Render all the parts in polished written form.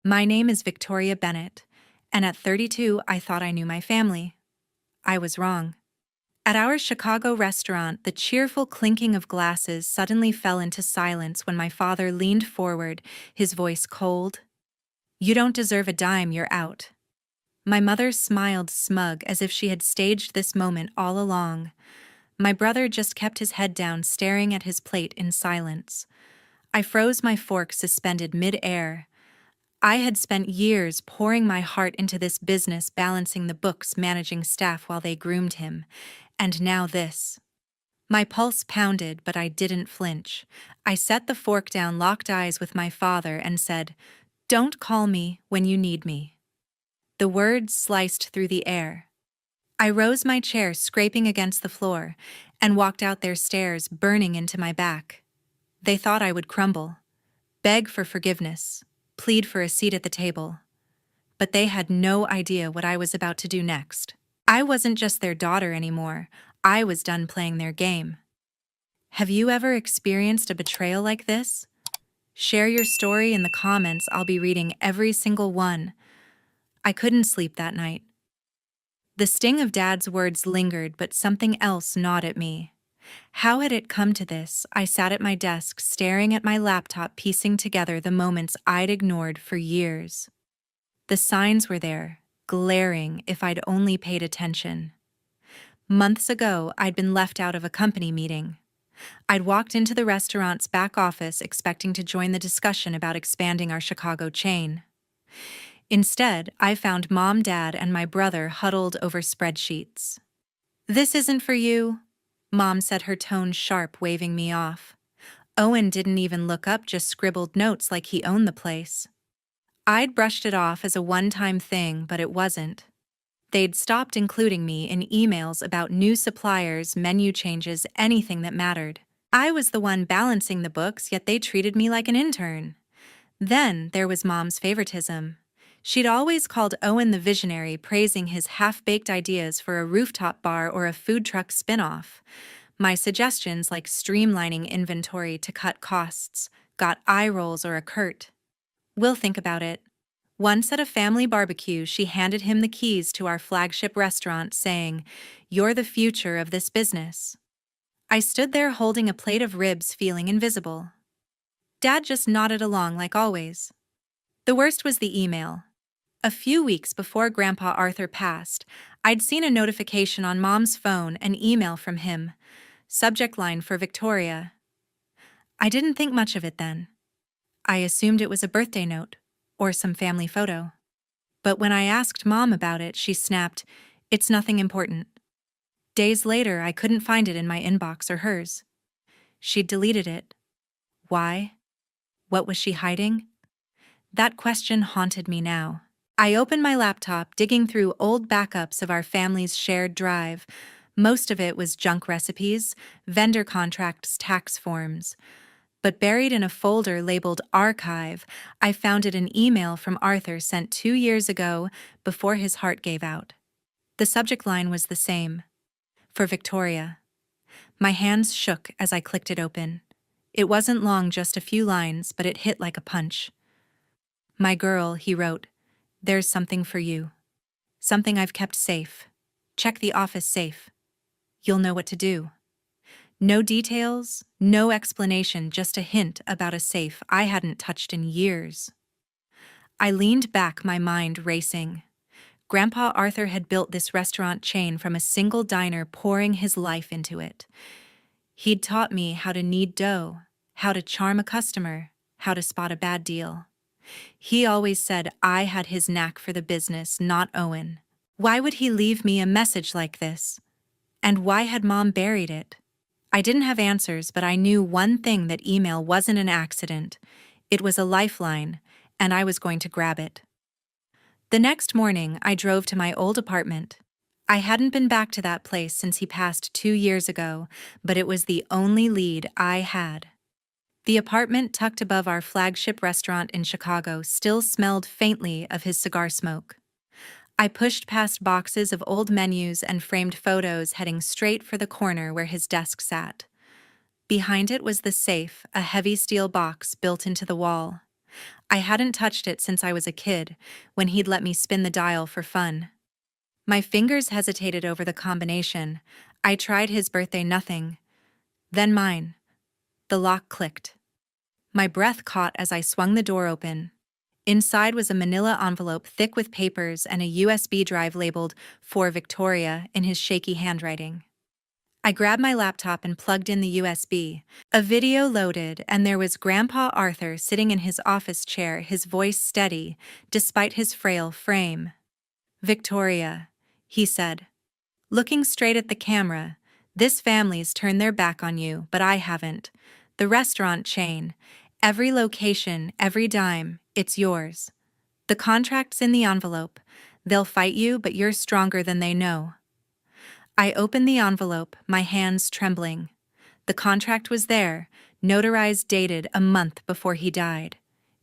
My name is Victoria Bennett, and at 32 I thought I knew my family. I was wrong. At our Chicago restaurant, the cheerful clinking of glasses suddenly fell into silence when my father leaned forward, his voice cold. "You don't deserve a dime, you're out." My mother smiled smug as if she had staged this moment all along. My brother just kept his head down, staring at his plate in silence. I froze, my fork suspended mid-air. I had spent years pouring my heart into this business, balancing the books, managing staff while they groomed him. And now this. My pulse pounded, but I didn't flinch. I set the fork down, locked eyes with my father, and said, "Don't call me when you need me." The words sliced through the air. I rose, my chair scraping against the floor, and walked out their stares burning into my back. They thought I would crumble, beg for forgiveness, plead for a seat at the table. But they had no idea what I was about to do next. I wasn't just their daughter anymore. I was done playing their game. Have you ever experienced a betrayal like this? Share your story in the comments. I'll be reading every single one. I couldn't sleep that night. The sting of Dad's words lingered, but something else gnawed at me. How had it come to this? I sat at my desk, staring at my laptop, piecing together the moments I'd ignored for years. The signs were there, glaring if I'd only paid attention. Months ago, I'd been left out of a company meeting. I'd walked into the restaurant's back office expecting to join the discussion about expanding our Chicago chain. Instead, I found Mom, Dad, and my brother huddled over spreadsheets. "This isn't for you," Mom said, her tone sharp, waving me off. Owen didn't even look up, just scribbled notes like he owned the place. I'd brushed it off as a one-time thing, but it wasn't. They'd stopped including me in emails about new suppliers, menu changes, anything that mattered. I was the one balancing the books, yet they treated me like an intern. Then there was Mom's favoritism. She'd always called Owen the visionary, praising his half-baked ideas for a rooftop bar or a food truck spin-off. My suggestions, like streamlining inventory to cut costs, got eye rolls or a curt, "We'll think about it." Once at a family barbecue, she handed him the keys to our flagship restaurant, saying, "You're the future of this business." I stood there holding a plate of ribs, feeling invisible. Dad just nodded along like always. The worst was the email. A few weeks before Grandpa Arthur passed, I'd seen a notification on Mom's phone, an email from him. Subject line for Victoria. I didn't think much of it then. I assumed it was a birthday note or some family photo. But when I asked Mom about it, she snapped, "It's nothing important." Days later, I couldn't find it in my inbox or hers. She'd deleted it. Why? What was she hiding? That question haunted me now. I opened my laptop, digging through old backups of our family's shared drive. Most of it was junk recipes, vendor contracts, tax forms. But buried in a folder labeled Archive, I found an email from Arthur sent 2 years ago, before his heart gave out. The subject line was the same. For Victoria. My hands shook as I clicked it open. It wasn't long, just a few lines, but it hit like a punch. "My girl," he wrote, "there's something for you. Something I've kept safe. Check the office safe. You'll know what to do." No details, no explanation, just a hint about a safe I hadn't touched in years. I leaned back, my mind racing. Grandpa Arthur had built this restaurant chain from a single diner, pouring his life into it. He'd taught me how to knead dough, how to charm a customer, how to spot a bad deal. He always said I had his knack for the business, not Owen. Why would he leave me a message like this? And why had Mom buried it? I didn't have answers, but I knew one thing: that email wasn't an accident. It was a lifeline, and I was going to grab it. The next morning, I drove to my old apartment. I hadn't been back to that place since he passed 2 years ago, but it was the only lead I had. The apartment tucked above our flagship restaurant in Chicago still smelled faintly of his cigar smoke. I pushed past boxes of old menus and framed photos, heading straight for the corner where his desk sat. Behind it was the safe, a heavy steel box built into the wall. I hadn't touched it since I was a kid, when he'd let me spin the dial for fun. My fingers hesitated over the combination. I tried his birthday nothing. Then mine. The lock clicked. My breath caught as I swung the door open. Inside was a manila envelope thick with papers and a USB drive labeled "For Victoria" in his shaky handwriting. I grabbed my laptop and plugged in the USB. A video loaded, and there was Grandpa Arthur sitting in his office chair, his voice steady, despite his frail frame. "Victoria," he said, looking straight at the camera, "this family's turned their back on you, but I haven't. The restaurant chain, every location, every dime, it's yours. The contract's in the envelope. They'll fight you, but you're stronger than they know." I opened the envelope, my hands trembling. The contract was there, notarized, dated a month before he died.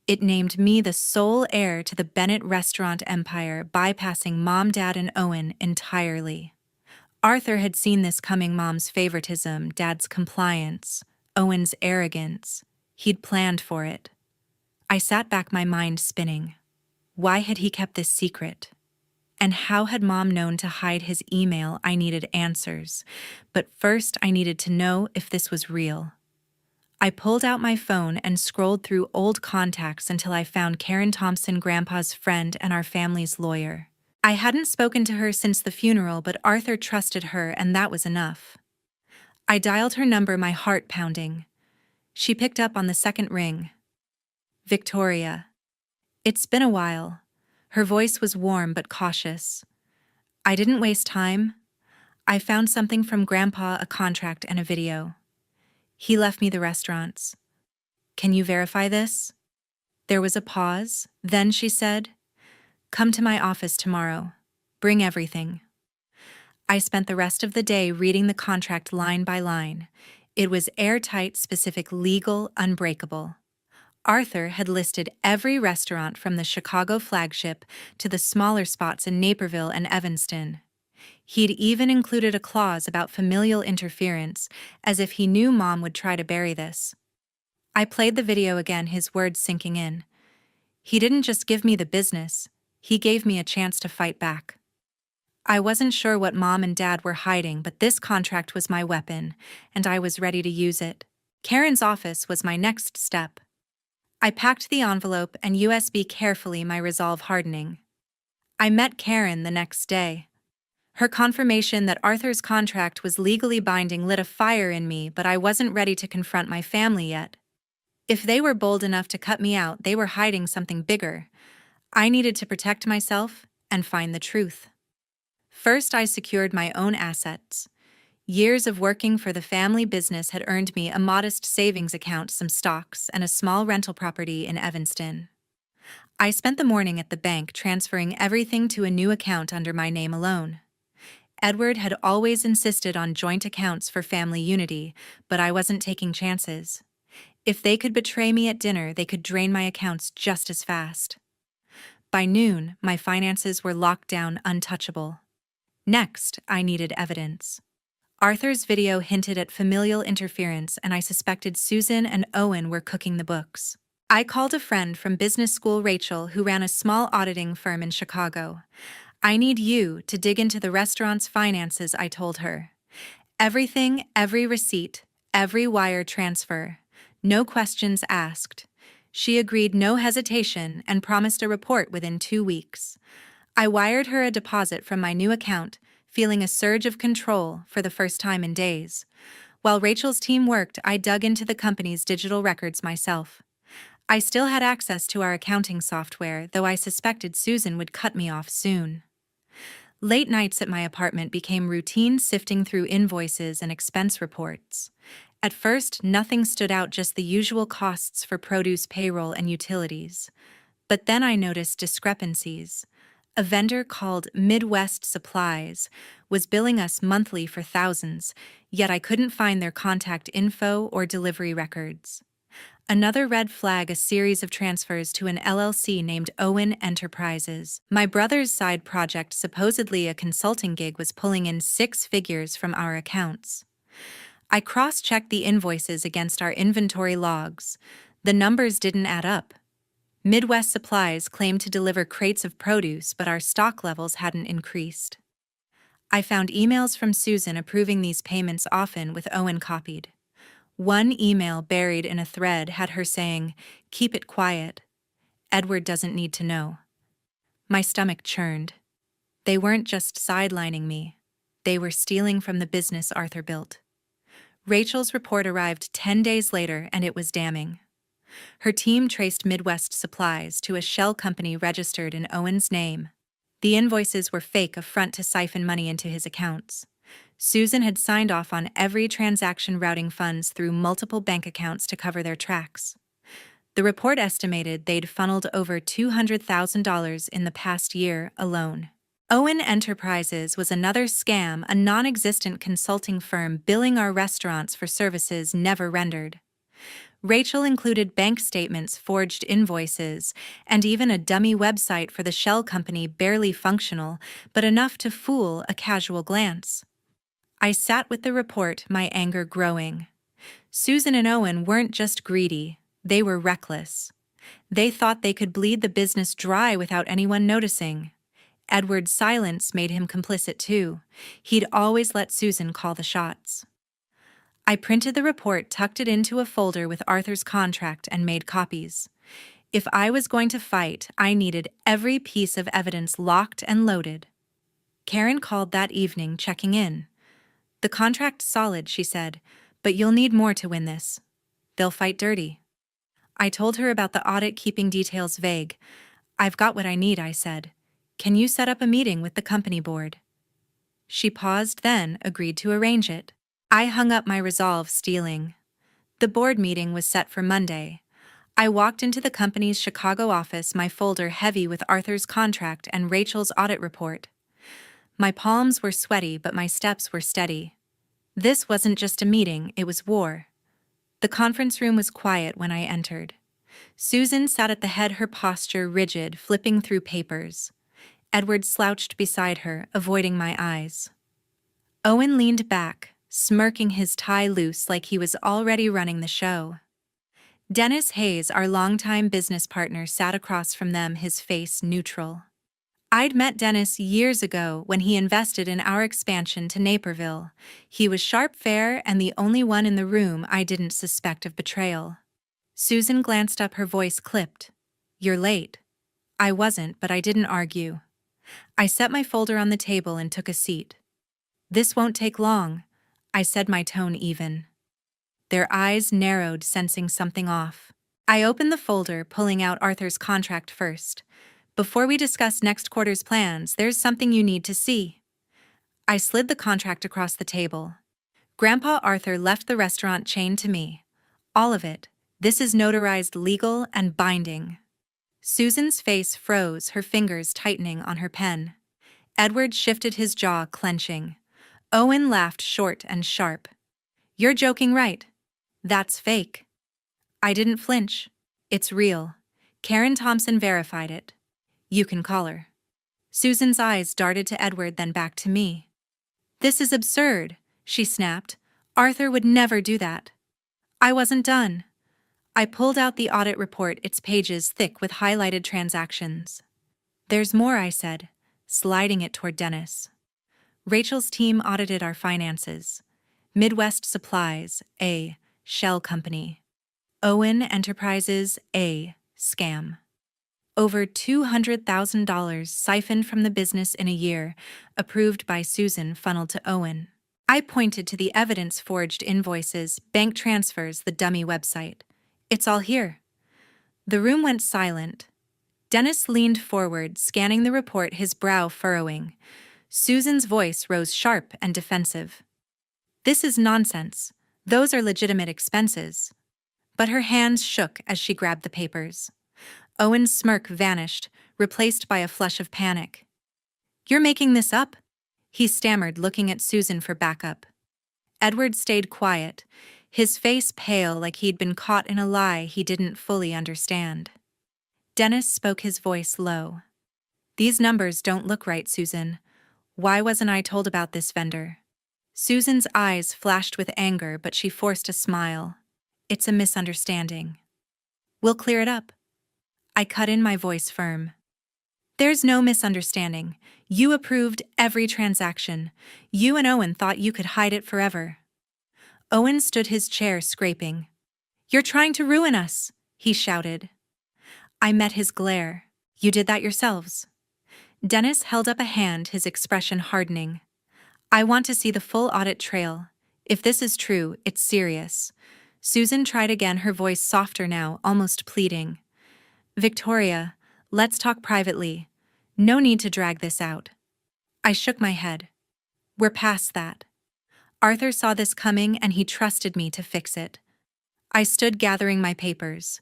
It named me the sole heir to the Bennett restaurant empire, bypassing Mom, Dad, and Owen entirely. Arthur had seen this coming: Mom's favoritism, Dad's compliance, Owen's arrogance. He'd planned for it. I sat back, my mind spinning. Why had he kept this secret? And how had Mom known to hide his email? I needed answers. But first, I needed to know if this was real. I pulled out my phone and scrolled through old contacts until I found Karen Thompson, Grandpa's friend and our family's lawyer. I hadn't spoken to her since the funeral, but Arthur trusted her, and that was enough. I dialed her number, my heart pounding. She picked up on the second ring. "Victoria. It's been a while." Her voice was warm but cautious. I didn't waste time. I found something from Grandpa, a contract and a video. He left me the restaurants. "Can you verify this?" There was a pause. Then she said, "Come to my office tomorrow. Bring everything." I spent the rest of the day reading the contract line by line. It was airtight, specific, legal, unbreakable. Arthur had listed every restaurant from the Chicago flagship to the smaller spots in Naperville and Evanston. He'd even included a clause about familial interference, as if he knew Mom would try to bury this. I played the video again, his words sinking in. He didn't just give me the business, he gave me a chance to fight back. I wasn't sure what Mom and Dad were hiding, but this contract was my weapon, and I was ready to use it. Karen's office was my next step. I packed the envelope and USB carefully, my resolve hardening. I met Karen the next day. Her confirmation that Arthur's contract was legally binding lit a fire in me, but I wasn't ready to confront my family yet. If they were bold enough to cut me out, they were hiding something bigger. I needed to protect myself and find the truth. First, I secured my own assets. Years of working for the family business had earned me a modest savings account, some stocks, and a small rental property in Evanston. I spent the morning at the bank transferring everything to a new account under my name alone. Edward had always insisted on joint accounts for family unity, but I wasn't taking chances. If they could betray me at dinner, they could drain my accounts just as fast. By noon, my finances were locked down, untouchable. Next, I needed evidence. Arthur's video hinted at familial interference, and I suspected Susan and Owen were cooking the books. I called a friend from business school, Rachel, who ran a small auditing firm in Chicago. "I need you to dig into the restaurant's finances," I told her. "Everything, every receipt, every wire transfer. No questions asked." She agreed, no hesitation, and promised a report within 2 weeks. I wired her a deposit from my new account, feeling a surge of control for the first time in days. While Rachel's team worked, I dug into the company's digital records myself. I still had access to our accounting software, though I suspected Susan would cut me off soon. Late nights at my apartment became routine, sifting through invoices and expense reports. At first, nothing stood out, just the usual costs for produce, payroll, and utilities. But then I noticed discrepancies. A vendor called Midwest Supplies was billing us monthly for thousands, yet I couldn't find their contact info or delivery records. Another red flag: a series of transfers to an LLC named Owen Enterprises. My brother's side project, supposedly a consulting gig, was pulling in 6 figures from our accounts. I cross-checked the invoices against our inventory logs. The numbers didn't add up. Midwest Supplies claimed to deliver crates of produce, but our stock levels hadn't increased. I found emails from Susan approving these payments, often with Owen copied. One email buried in a thread had her saying, "Keep it quiet. Edward doesn't need to know." My stomach churned. They weren't just sidelining me. They were stealing from the business Arthur built. Rachel's report arrived 10 days later, and it was damning. Her team traced Midwest Supplies to a shell company registered in Owen's name. The invoices were fake, a front to siphon money into his accounts. Susan had signed off on every transaction, routing funds through multiple bank accounts to cover their tracks. The report estimated they'd funneled over $200,000 in the past year alone. Owen Enterprises was another scam, a non-existent consulting firm billing our restaurants for services never rendered. Rachel included bank statements, forged invoices, and even a dummy website for the shell company, barely functional, but enough to fool a casual glance. I sat with the report, my anger growing. Susan and Owen weren't just greedy, they were reckless. They thought they could bleed the business dry without anyone noticing. Edward's silence made him complicit too. He'd always let Susan call the shots. I printed the report, tucked it into a folder with Arthur's contract, and made copies. If I was going to fight, I needed every piece of evidence locked and loaded. Karen called that evening, checking in. "The contract's solid," she said, "but you'll need more to win this. They'll fight dirty." I told her about the audit, keeping details vague. "I've got what I need," I said. "Can you set up a meeting with the company board?" She paused, then agreed to arrange it. I hung up my resolve, stealing. The board meeting was set for Monday. I walked into the company's Chicago office, my folder heavy with Arthur's contract and Rachel's audit report. My palms were sweaty, but my steps were steady. This wasn't just a meeting, it was war. The conference room was quiet when I entered. Susan sat at the head, her posture rigid, flipping through papers. Edward slouched beside her, avoiding my eyes. Owen leaned back, smirking, his tie loose like he was already running the show. Dennis Hayes, our longtime business partner, sat across from them, his face neutral. I'd met Dennis years ago when he invested in our expansion to Naperville. He was sharp, fair, and the only one in the room I didn't suspect of betrayal. Susan glanced up, her voice clipped. "You're late." I wasn't, but I didn't argue. I set my folder on the table and took a seat. "This won't take long," I said, my tone even. Their eyes narrowed, sensing something off. I opened the folder, pulling out Arthur's contract first. "Before we discuss next quarter's plans, there's something you need to see." I slid the contract across the table. "Grandpa Arthur left the restaurant chain to me. All of it. This is notarized, legal, and binding." Susan's face froze, her fingers tightening on her pen. Edward shifted, his jaw clenching. Owen laughed, short and sharp. "You're joking, right? That's fake." I didn't flinch. "It's real. Karen Thompson verified it. You can call her." Susan's eyes darted to Edward, then back to me. "This is absurd," she snapped. "Arthur would never do that." I wasn't done. I pulled out the audit report, its pages thick with highlighted transactions. "There's more," I said, sliding it toward Dennis. "Rachel's team audited our finances. Midwest Supplies, a shell company. Owen Enterprises, a scam. Over $200,000 siphoned from the business in a year, approved by Susan, funneled to Owen." I pointed to the evidence, forged invoices, bank transfers, the dummy website. "It's all here." The room went silent. Dennis leaned forward, scanning the report, his brow furrowing. Susan's voice rose sharp and defensive. "This is nonsense. Those are legitimate expenses." But her hands shook as she grabbed the papers. Owen's smirk vanished, replaced by a flush of panic. "You're making this up?" he stammered, looking at Susan for backup. Edward stayed quiet, his face pale, like he'd been caught in a lie he didn't fully understand. Dennis spoke, his voice low. "These numbers don't look right, Susan. Why wasn't I told about this vendor?" Susan's eyes flashed with anger, but she forced a smile. "It's a misunderstanding. We'll clear it up." I cut in, my voice firm. There's no misunderstanding. You approved every transaction. You and Owen thought you could hide it forever. Owen stood his chair, scraping. You're trying to ruin us, he shouted. I met his glare. You did that yourselves. Dennis held up a hand, his expression hardening. I want to see the full audit trail. If this is true, it's serious. Susan tried again, her voice softer now, almost pleading. Victoria, let's talk privately. No need to drag this out. I shook my head. We're past that. Arthur saw this coming and he trusted me to fix it. I stood gathering my papers.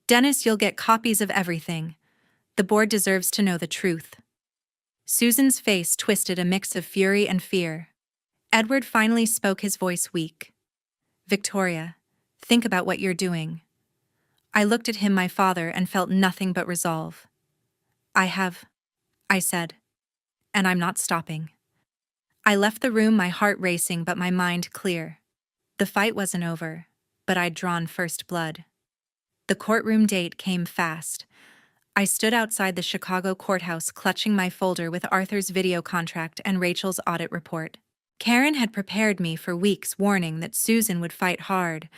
Dennis, you'll get copies of everything. The board deserves to know the truth. Susan's face twisted, a mix of fury and fear. Edward finally spoke, his voice weak. Victoria, think about what you're doing. I looked at him, my father, and felt nothing but resolve. I said, and I'm not stopping. I left the room, my heart racing but my mind clear. The fight wasn't over, but I'd drawn first blood. The courtroom date came fast. I stood outside the Chicago courthouse, clutching my folder with Arthur's video contract and Rachel's audit report. Karen had prepared me for weeks, warning that Susan would fight hard.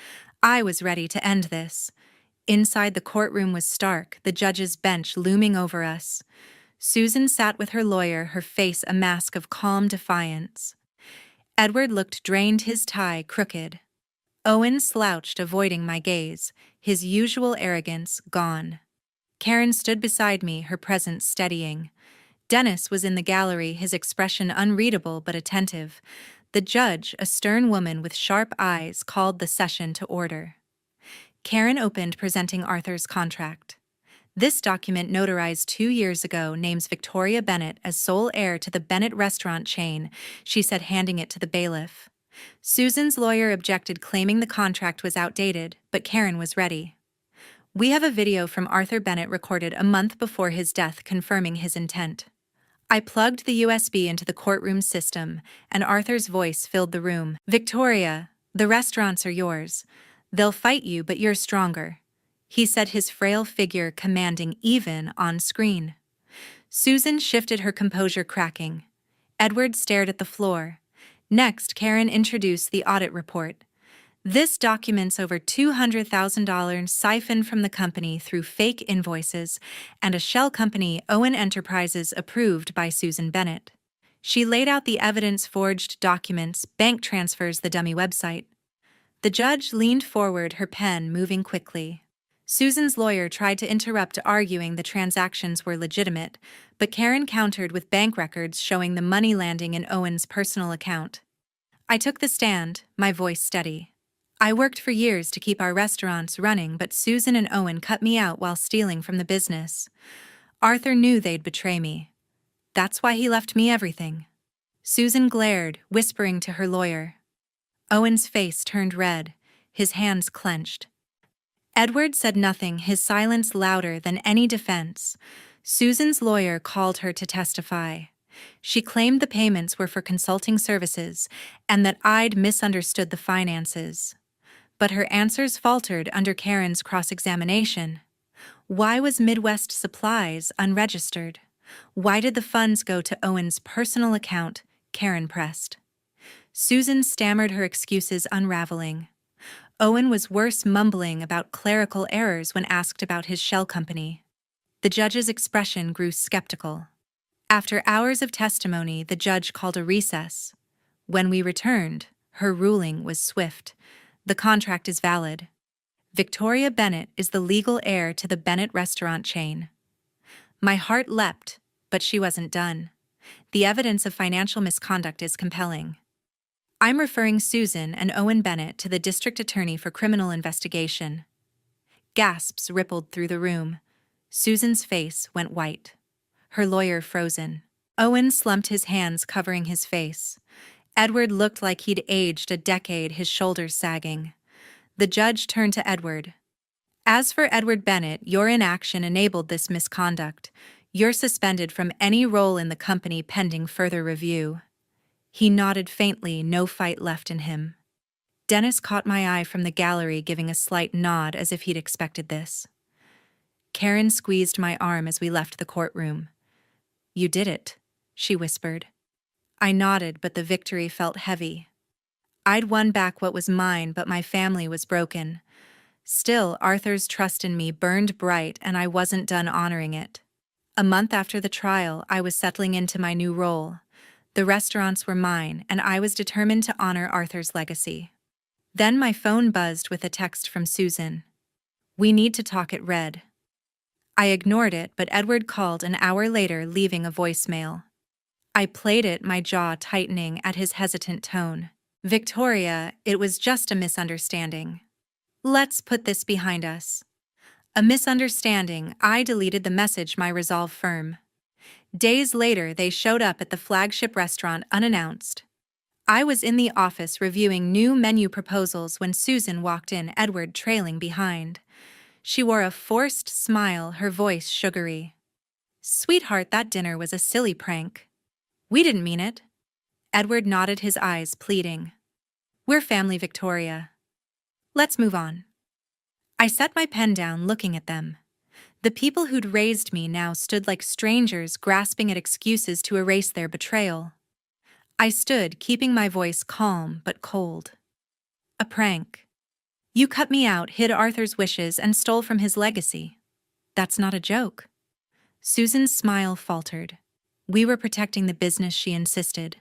I was ready to end this. Inside, the courtroom was stark, the judge's bench looming over us. Susan sat with her lawyer, her face a mask of calm defiance. Edward looked drained, his tie crooked. Owen slouched, avoiding my gaze, his usual arrogance gone. Karen stood beside me, her presence steadying. Dennis was in the gallery, his expression unreadable but attentive. The judge, a stern woman with sharp eyes, called the session to order. Karen opened, presenting Arthur's contract. This document, notarized 2 years ago, names Victoria Bennett as sole heir to the Bennett restaurant chain, she said, handing it to the bailiff. Susan's lawyer objected, claiming the contract was outdated, but Karen was ready. We have a video from Arthur Bennett recorded a month before his death confirming his intent. I plugged the USB into the courtroom system, and Arthur's voice filled the room. Victoria, the restaurants are yours. They'll fight you, but you're stronger, he said, his frail figure commanding even on screen. Susan shifted, her composure cracking. Edward stared at the floor. Next, Karen introduced the audit report. This documents over $200,000 siphoned from the company through fake invoices and a shell company, Owen Enterprises, approved by Susan Bennett. She laid out the evidence: forged documents, bank transfers, the dummy website. The judge leaned forward, her pen moving quickly. Susan's lawyer tried to interrupt, arguing the transactions were legitimate, but Karen countered with bank records showing the money landing in Owen's personal account. I took the stand, my voice steady. I worked for years to keep our restaurants running, but Susan and Owen cut me out while stealing from the business. Arthur knew they'd betray me. That's why he left me everything. Susan glared, whispering to her lawyer. Owen's face turned red, his hands clenched. Edward said nothing, his silence louder than any defense. Susan's lawyer called her to testify. She claimed the payments were for consulting services and that I'd misunderstood the finances. But her answers faltered under Karen's cross-examination. Why was Midwest Supplies unregistered? Why did the funds go to Owen's personal account? Karen pressed. Susan stammered, her excuses unraveling. Owen was worse, mumbling about clerical errors when asked about his shell company. The judge's expression grew skeptical. After hours of testimony, the judge called a recess. When we returned, her ruling was swift. The contract is valid. Victoria Bennett is the legal heir to the Bennett restaurant chain. My heart leapt, but she wasn't done. The evidence of financial misconduct is compelling. I'm referring Susan and Owen Bennett to the district attorney for criminal investigation. Gasps rippled through the room. Susan's face went white. Her lawyer frozen. Owen slumped, his hands covering his face. Edward looked like he'd aged a decade, his shoulders sagging. The judge turned to Edward. As for Edward Bennett, your inaction enabled this misconduct. You're suspended from any role in the company pending further review. He nodded faintly, no fight left in him. Dennis caught my eye from the gallery, giving a slight nod as if he'd expected this. Karen squeezed my arm as we left the courtroom. "You did it," she whispered. I nodded, but the victory felt heavy. I'd won back what was mine, but my family was broken. Still, Arthur's trust in me burned bright, and I wasn't done honoring it. A month after the trial, I was settling into my new role. The restaurants were mine, and I was determined to honor Arthur's legacy. Then my phone buzzed with a text from Susan. "We need to talk," it read. I ignored it, but Edward called an hour later, leaving a voicemail. I played it, my jaw tightening at his hesitant tone. "Victoria, it was just a misunderstanding. Let's put this behind us." A misunderstanding. I deleted the message, my resolve firm. Days later, they showed up at the flagship restaurant unannounced. I was in the office reviewing new menu proposals when Susan walked in, Edward trailing behind. She wore a forced smile, her voice sugary. "Sweetheart, that dinner was a silly prank." "We didn't mean it." Edward nodded, his eyes pleading. "We're family, Victoria. Let's move on." I set my pen down, looking at them. The people who'd raised me now stood like strangers, grasping at excuses to erase their betrayal. I stood, keeping my voice calm but cold. "A prank. You cut me out, hid Arthur's wishes, and stole from his legacy. That's not a joke." Susan's smile faltered. "We were protecting the business," she insisted.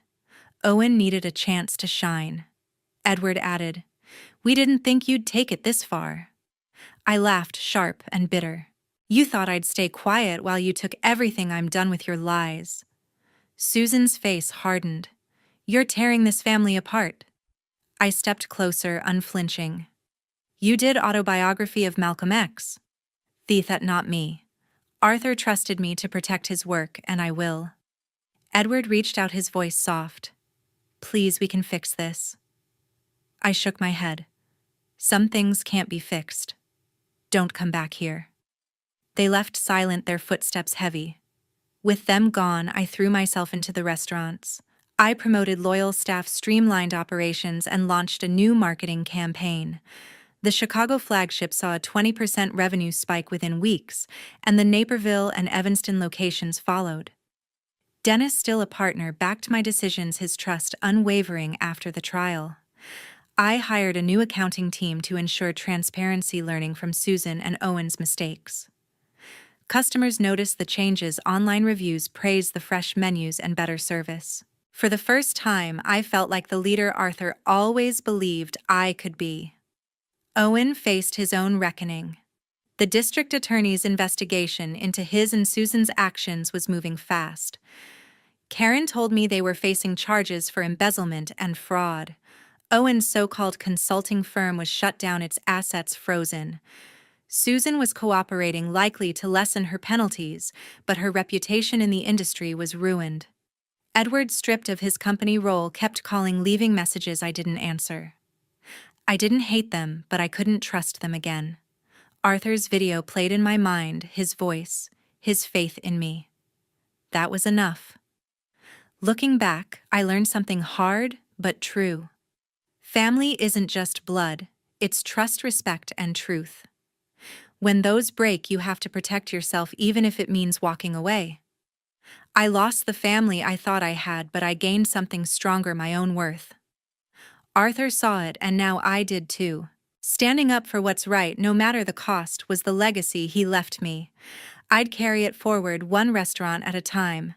"Owen needed a chance to shine." Edward added, "We didn't think you'd take it this far." I laughed, sharp and bitter. "You thought I'd stay quiet while you took everything. I'm done with your lies." Susan's face hardened. "You're tearing this family apart." I stepped closer, unflinching. "You did autobiography of Malcolm X." "That not me. Arthur trusted me to protect his work, and I will." Edward reached out, his voice soft. "Please, we can fix this." I shook my head. "Some things can't be fixed. Don't come back here." They left silent, their footsteps heavy. With them gone, I threw myself into the restaurants. I promoted loyal staff, streamlined operations, and launched a new marketing campaign. The Chicago flagship saw a 20% revenue spike within weeks, and the Naperville and Evanston locations followed. Dennis, still a partner, backed my decisions, his trust unwavering after the trial. I hired a new accounting team to ensure transparency, learning from Susan and Owen's mistakes. Customers noticed the changes, online reviews praised the fresh menus and better service. For the first time, I felt like the leader Arthur always believed I could be. Owen faced his own reckoning. The district attorney's investigation into his and Susan's actions was moving fast. Karen told me they were facing charges for embezzlement and fraud. Owen's so-called consulting firm was shut down, its assets frozen. Susan was cooperating, likely to lessen her penalties, but her reputation in the industry was ruined. Edward, stripped of his company role, kept calling, leaving messages I didn't answer. I didn't hate them, but I couldn't trust them again. Arthur's video played in my mind, his voice, his faith in me. That was enough. Looking back, I learned something hard but true. Family isn't just blood, it's trust, respect, and truth. When those break, you have to protect yourself, even if it means walking away. I lost the family I thought I had, but I gained something stronger, my own worth. Arthur saw it, and now I did too. Standing up for what's right, no matter the cost, was the legacy he left me. I'd carry it forward, one restaurant at a time.